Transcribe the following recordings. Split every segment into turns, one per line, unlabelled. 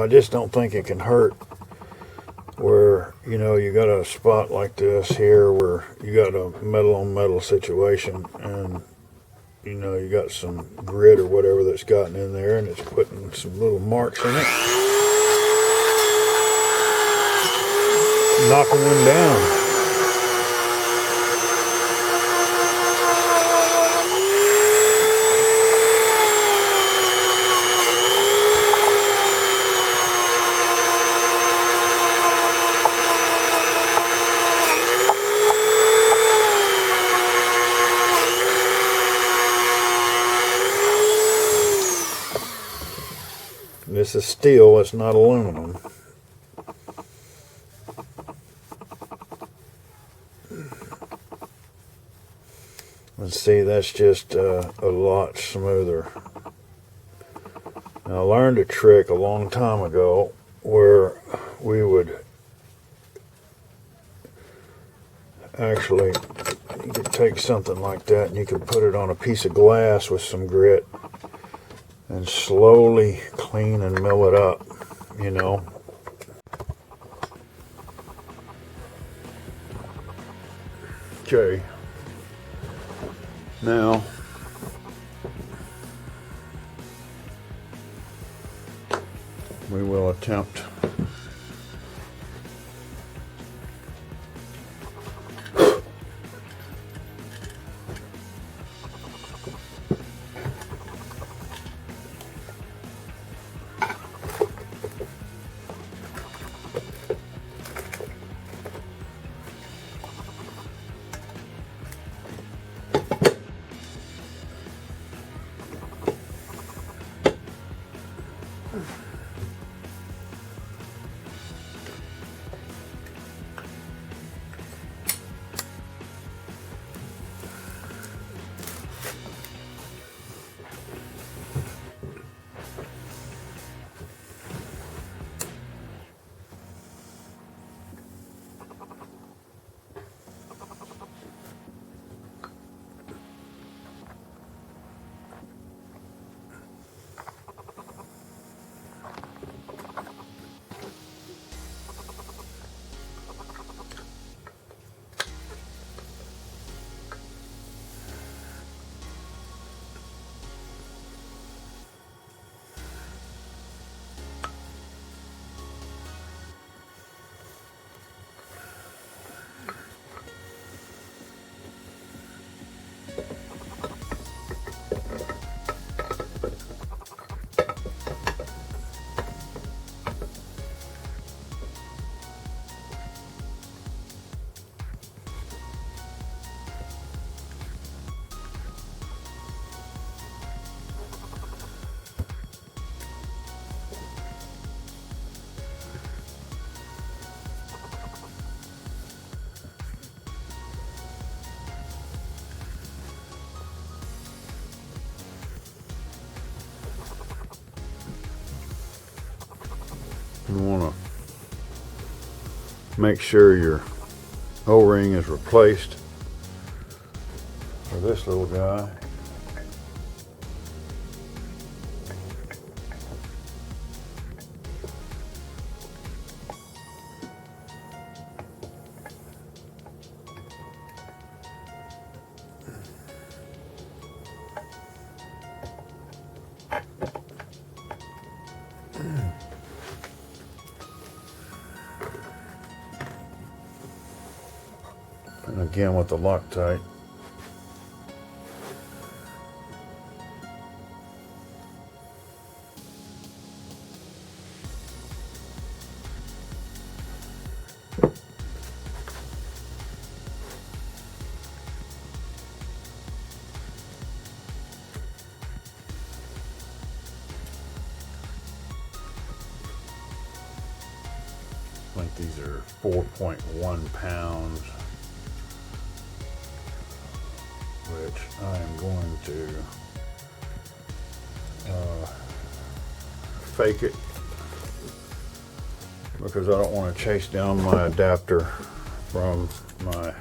just don't think it can hurt where, you know, you got a spot like this here where you got a metal on metal situation, and you know, you got some grit or whatever that's gotten in there, and it's putting some little marks in it. Knocking one down. This is steel, it's not aluminum. And see, that's just a lot smoother. Now, I learned a trick a long time ago where we would actually, you could take something like that and you could put it on a piece of glass with some grit and slowly clean and mill it up, you know. Okay. Now, we will attempt you want to make sure your O-ring is replaced for this little guy. And again with the Loctite. I think these are 4.1 pounds. Which I am going to fake it because I don't want to chase down my adapter from my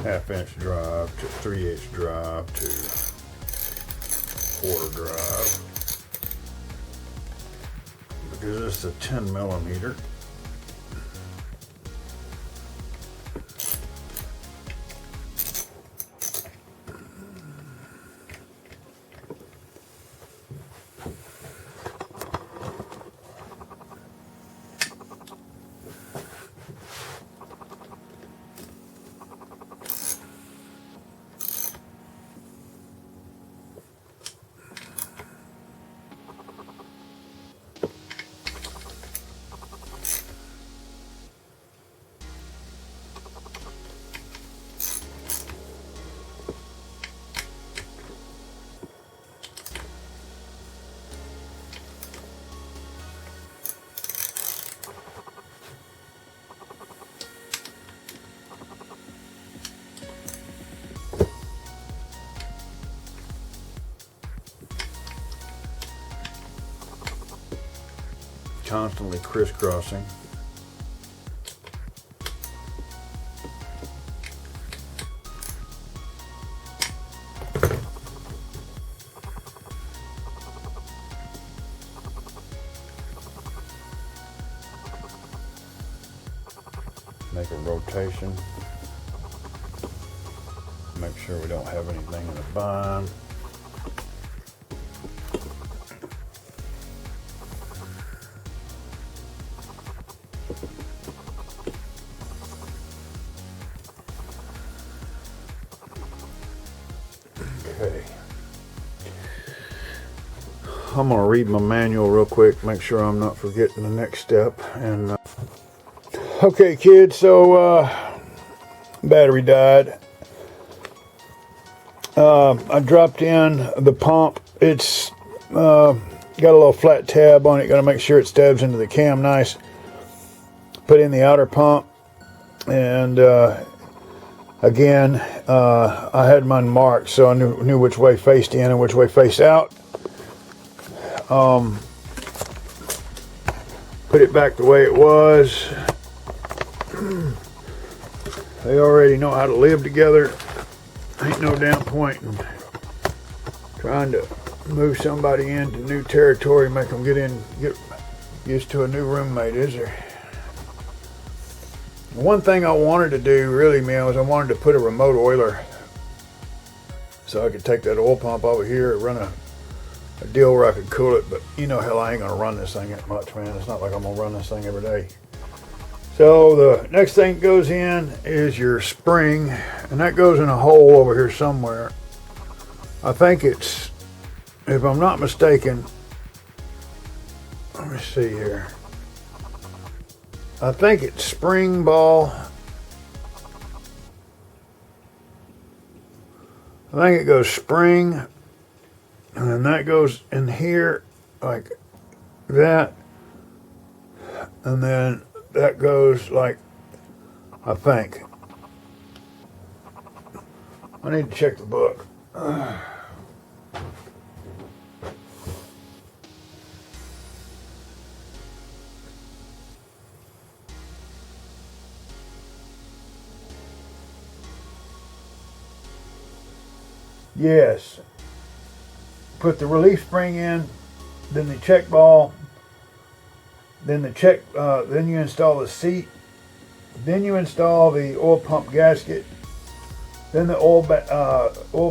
1/2-inch drive to 3/8 drive to 1/4 drive, is this a 10 millimeter. Constantly crisscrossing. Make a rotation. Make sure we don't have anything in the bind. Okay. I'm gonna read my manual real quick, make sure I'm not forgetting the next step. And okay, kids, so battery died. I dropped in the pump. It's got a little flat tab on it. Got to make sure it stabs into the cam nice. Put in the outer pump, and again, I had mine marked, so I knew which way faced in and which way faced out. Put it back the way it was. They already know how to live together. Ain't no damn point in trying to move somebody into new territory, make them get used to a new roommate, is there? One thing I wanted to do, really, man, was I wanted to put a remote oiler so I could take that oil pump over here, run a deal where I could cool it, but you know, hell, I ain't gonna run this thing that much, man. It's not like I'm gonna run this thing every day. So the next thing that goes in is your spring, and that goes in a hole over here somewhere. I think it's, if I'm not mistaken, let me see here. I think it's spring ball. I think it goes spring, and then that goes in here like that, and then that goes like, I think. I need to check the book. Yes. Put the relief spring in, then the check ball, then then you install the seat, then you install the oil pump gasket, then the oil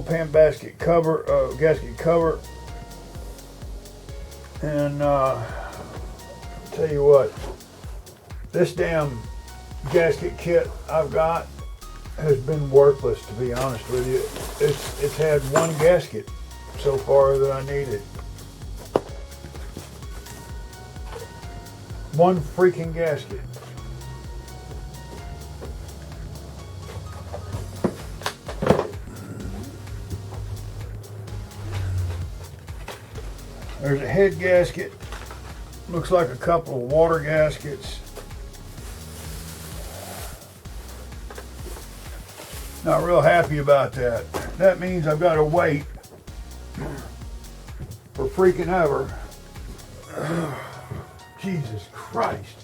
pan gasket cover, and tell you what, this damn gasket kit I've got has been worthless, to be honest with you. It's had one gasket so far that I needed. One freaking gasket. There's a head gasket. Looks like a couple of water gaskets. Not real happy about that. That means I've got to wait for freaking ever. Jesus Christ.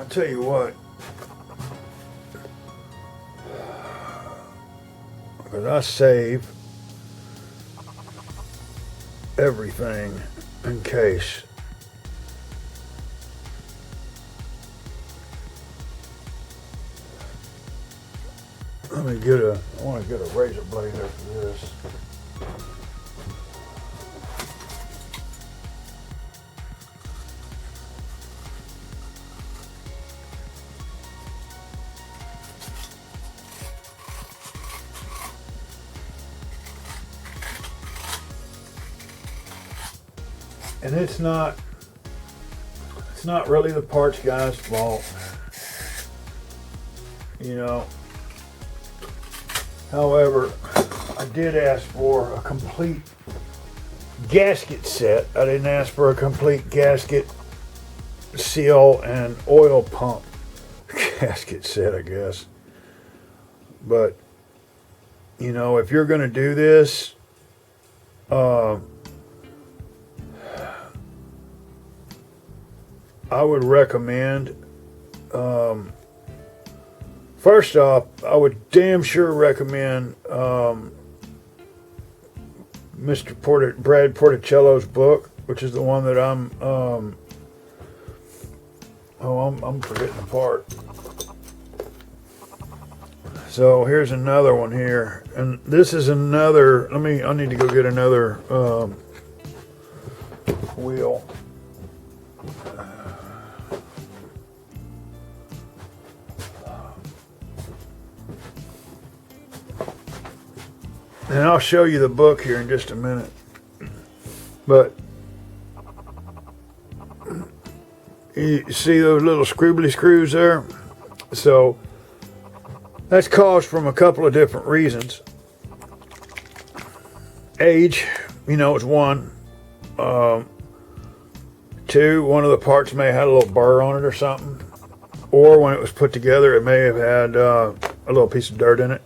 tell you what, because I save everything in case. Let me get I want to get a razor blade after this. And it's not really the parts guy's fault, you know. However, I did ask for a complete gasket set. I didn't ask for a complete gasket, seal, and oil pump gasket set, I guess. But, you know, if you're going to do this, I would recommend, first off, I would damn sure recommend Brad Porticello's book, which is the one that I'm forgetting the part. So here's another one here, and this is another. I need to go get another wheel. And I'll show you the book here in just a minute. But you see those little scribbly screws there? So that's caused from a couple of different reasons. Age, you know, is one. Two, one of the parts may have had a little burr on it or something. Or when it was put together, it may have had a little piece of dirt in it.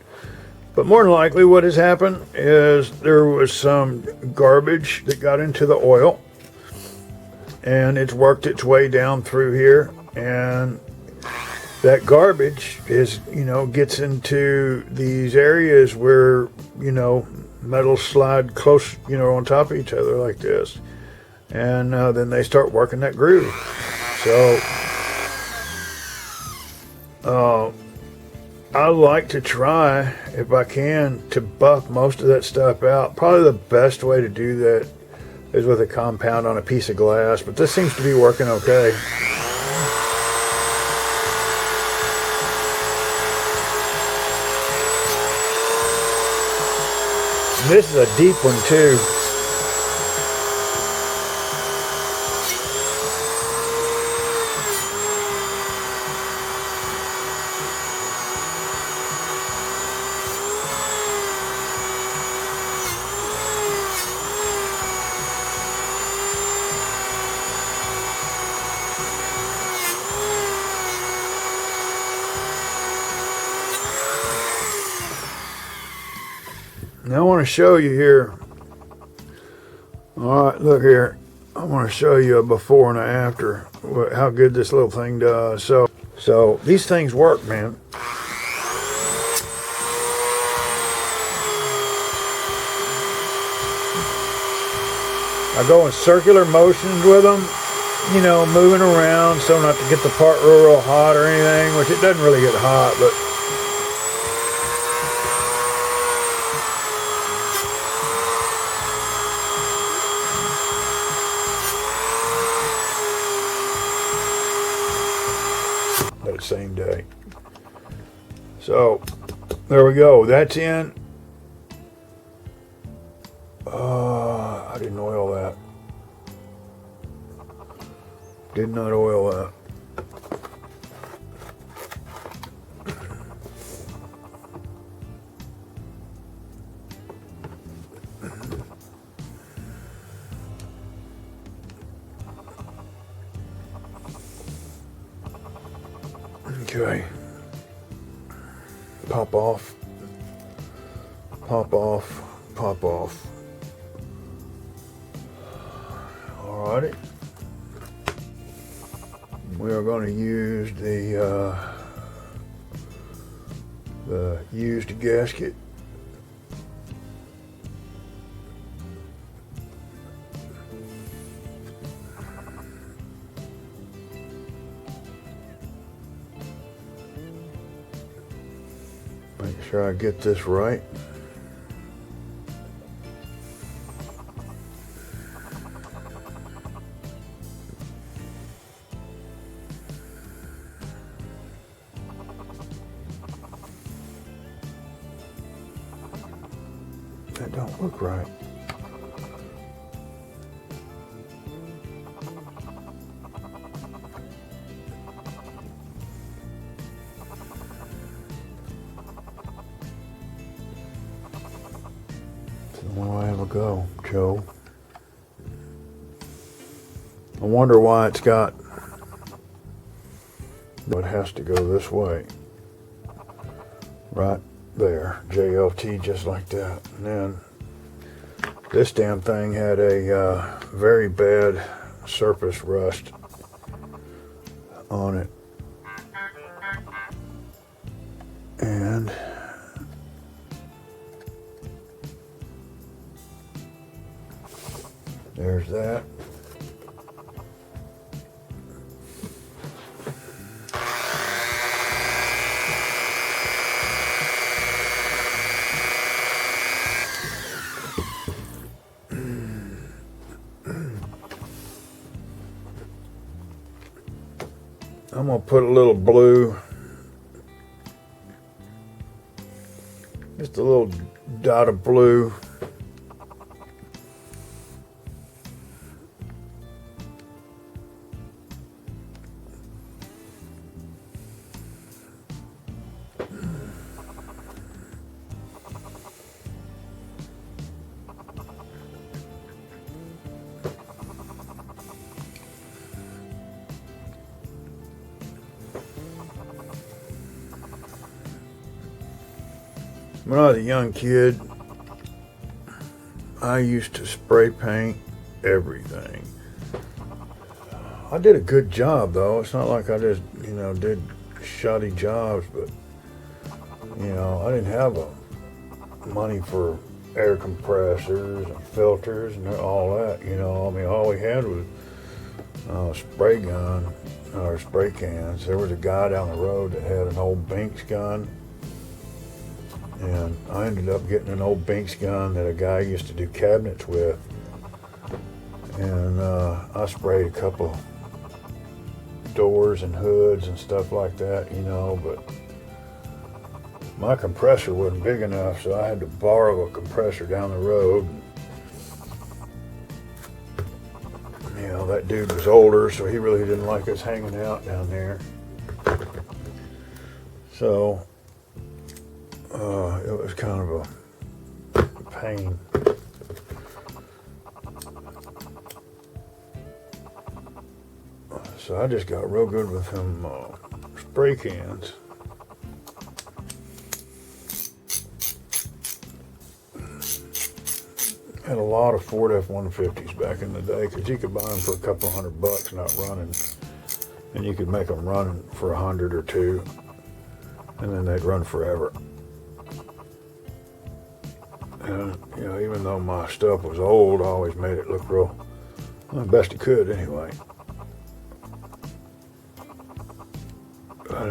But more than likely what has happened is there was some garbage that got into the oil, and it's worked its way down through here, and that garbage is, you know, gets into these areas where, you know, metals slide close, you know, on top of each other like this, and then they start working that groove. So I like to try, if I can, to buff most of that stuff out. Probably the best way to do that is with a compound on a piece of glass, but this seems to be working okay. And this is a deep one too. Now I want to show you here. All right, look here. I want to show you a before and a after, how good this little thing does. So these things work, man. I go in circular motions with them, you know, moving around so not to get the part real hot or anything, which it doesn't really get hot, but that same day. So there we go. That's in. I didn't oil that. Did not oil that. Okay. Pop off. Pop off. Pop off. Alrighty. we are going to use the used gasket. Make sure I get this right. That don't look right. It's the one way it'll go, Joe. I wonder why it's got, it has to go this way. Right there, JLT, just like that. And then this damn thing had a very bad surface rust on it. And there's that. I'm going to put a little blue, just a little dot of blue. When I was a young kid, I used to spray paint everything. I did a good job though. It's not like I just, did shoddy jobs, but I didn't have money for air compressors and filters and all that. All we had was a spray gun or spray cans. There was a guy down the road that had an old Binks gun. And I ended up getting an old Binks gun that a guy used to do cabinets with. And I sprayed a couple doors and hoods and stuff like that, but my compressor wasn't big enough, so I had to borrow a compressor down the road. That dude was older, so he really didn't like us hanging out down there. So it was kind of a pain. So I just got real good with them spray cans. Had a lot of Ford F-150s back in the day because you could buy them for a couple $100 not running, and you could make them run for 100 or two, and then they'd run forever. And even though my stuff was old, I always made it look real, well, best it could anyway. But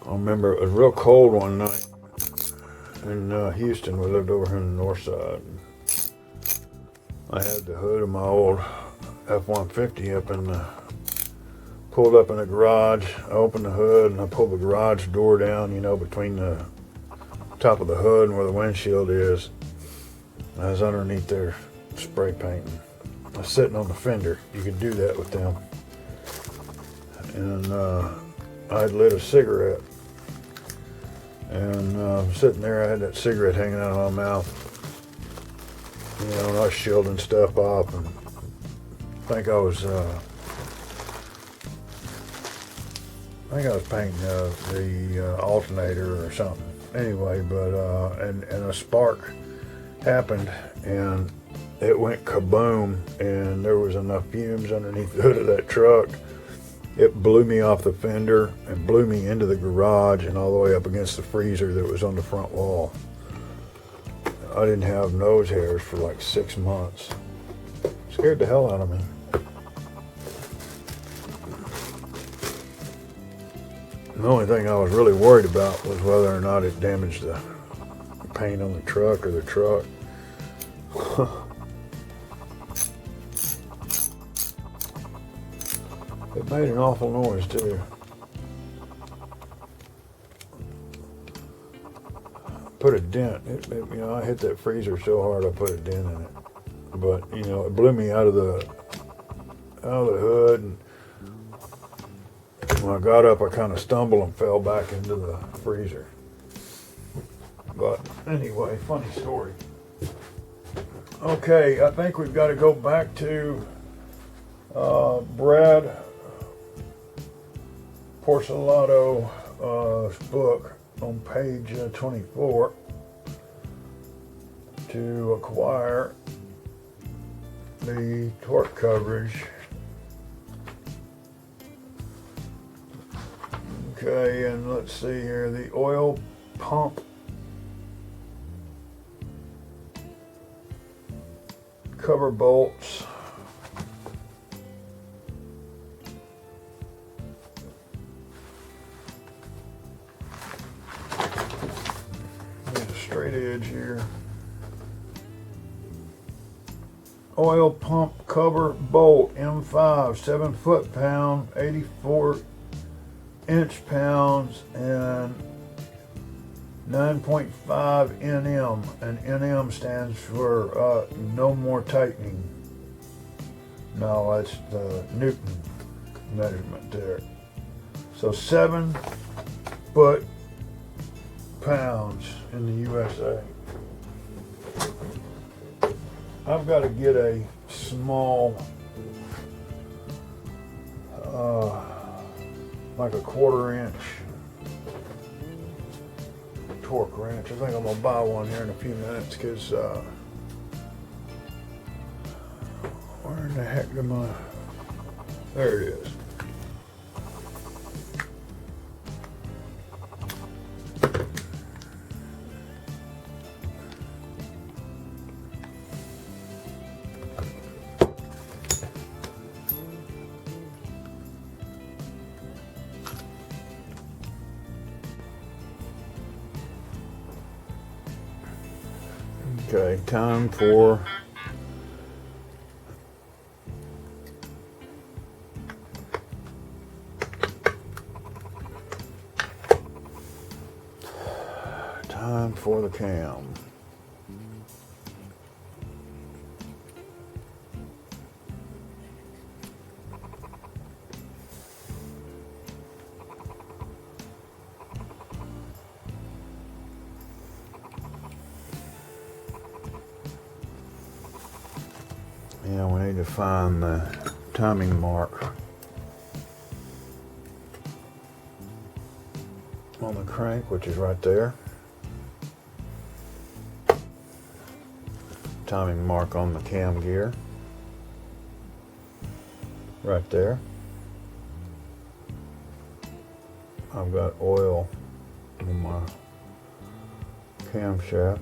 I remember it was real cold one night in Houston. We lived over here on the north side. I had the hood of my old F-150 pulled up in the garage. I opened the hood and I pulled the garage door down, between the top of the hood and where the windshield is. I was underneath there spray painting. I was sitting on the fender. You could do that with them. And I'd lit a cigarette. And sitting there, I had that cigarette hanging out of my mouth. And I was shielding stuff off, and I think I was painting the alternator or something. anyway, but and a spark happened, and it went kaboom, and there was enough fumes underneath the hood of that truck. It blew me off the fender and blew me into the garage and all the way up against the freezer that was on the front wall. I didn't have nose hairs for like 6 months. Scared the hell out of me. The only thing I was really worried about was whether or not it damaged the paint on the truck or the truck. It made an awful noise too. Put a dent. You know, I hit that freezer so hard I put a dent in it. But you know, it blew me out of the hood. And when I got up, I kind of stumbled and fell back into the freezer. But anyway, funny story. Okay, I think we've got to go back to Brad Porcelato's book on page 24 to acquire the torque coverage. Okay, and let's see here, the oil pump cover bolts. There's a straight edge here. Oil pump cover bolt M5, 7 foot-pound, 84 inch-pounds, and 9.5 NM, and NM stands for no more tightening. No, that's the Newton measurement there. So 7 foot-pounds in the USA. I've got to get a small, like a 1/4 inch torque wrench. I think I'm gonna buy one here in a few minutes because where in the heck am I? There it is. Okay, time for the cam. Yeah, we need to find the timing mark on the crank, which is right there. Timing mark on the cam gear, right there. I've got oil in my camshaft.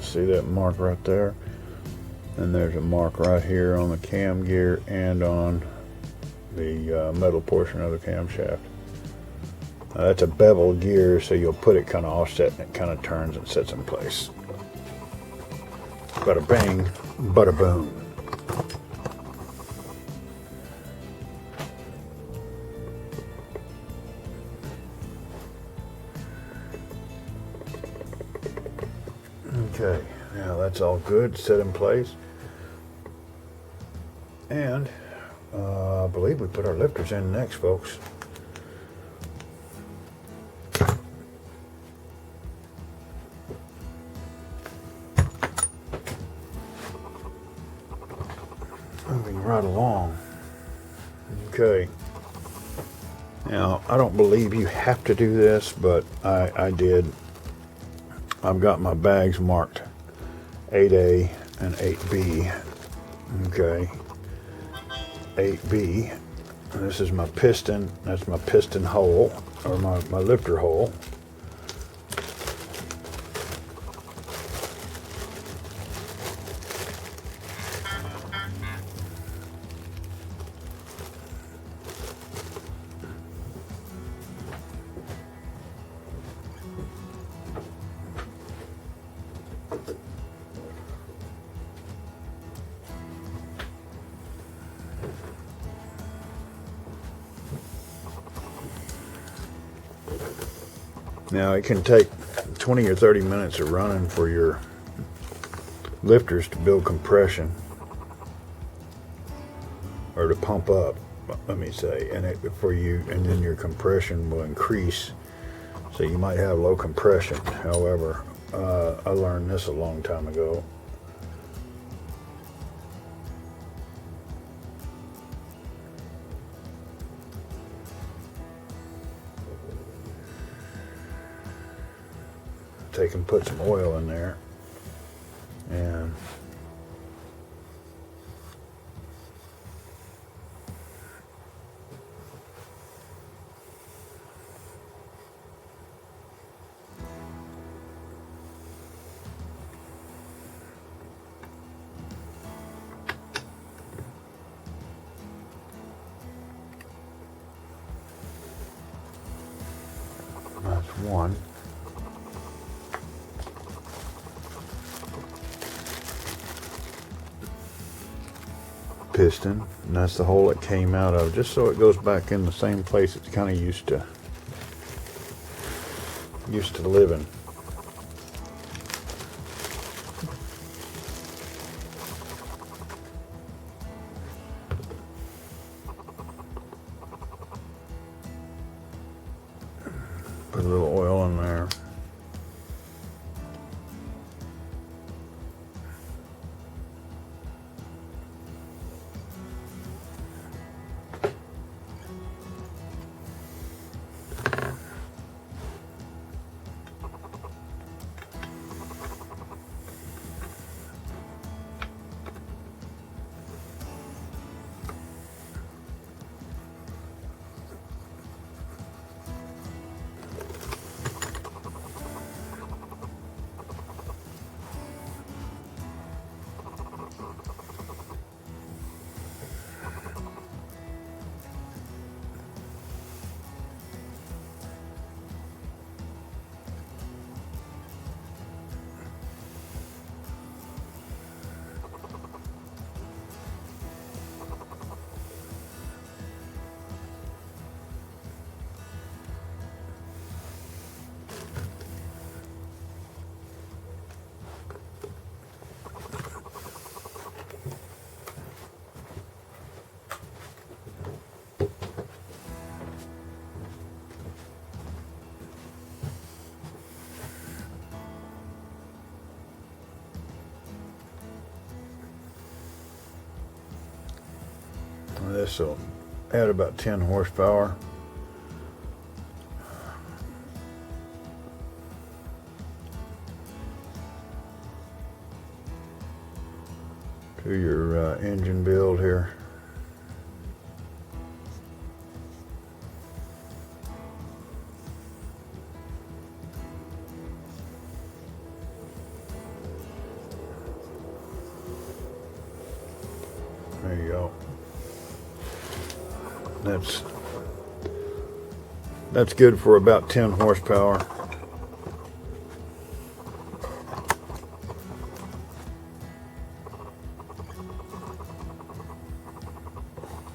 See that mark right there? And there's a mark right here on the cam gear and on the metal portion of the camshaft. That's a bevel gear, so you'll put it kind of offset and it kind of turns and sits in place. Bada bang, bada boom. Okay, now that's all good, set in place. And I believe we put our lifters in next, folks. Moving right along. Okay. Now, I don't believe you have to do this, but I did. I've got my bags marked 8A and 8B. Okay. 8B. This is my piston. That's my piston hole, or my lifter hole. Now it can take 20 or 30 minutes of running for your lifters to build compression, or to pump up, let me say, and then your compression will increase. So you might have low compression. However, I learned this a long time ago. Take and put some oil in there, and that's one. Piston, and that's the hole it came out of, just so it goes back in the same place it's kind of used to living. Put a little oil in there. This will add about 10 horsepower. To your engine build here. That's good for about 10 horsepower.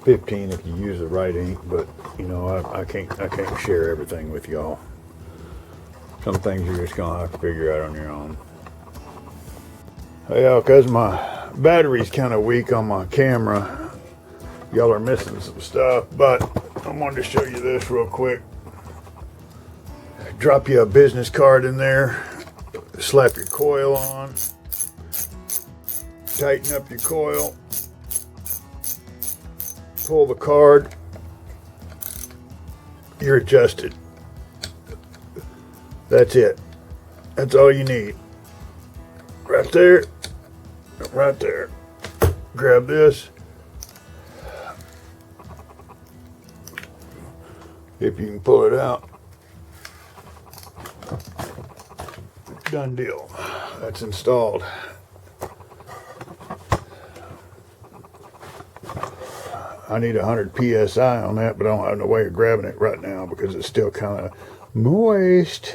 $15 if you use the right ink, but you know, I can't share everything with y'all. Some things you're just gonna have to figure out on your own. Yeah, because my battery's kind of weak on my camera, y'all are missing some stuff, but I wanted to show you this real quick. Drop you a business card in there, slap your coil on, tighten up your coil, pull the card, you're adjusted. That's it. That's all you need. Right there, right there. Grab this. If you can pull it out. Done deal. That's installed. I need 100 PSI on that, but I don't have no way of grabbing it right now because it's still kind of moist.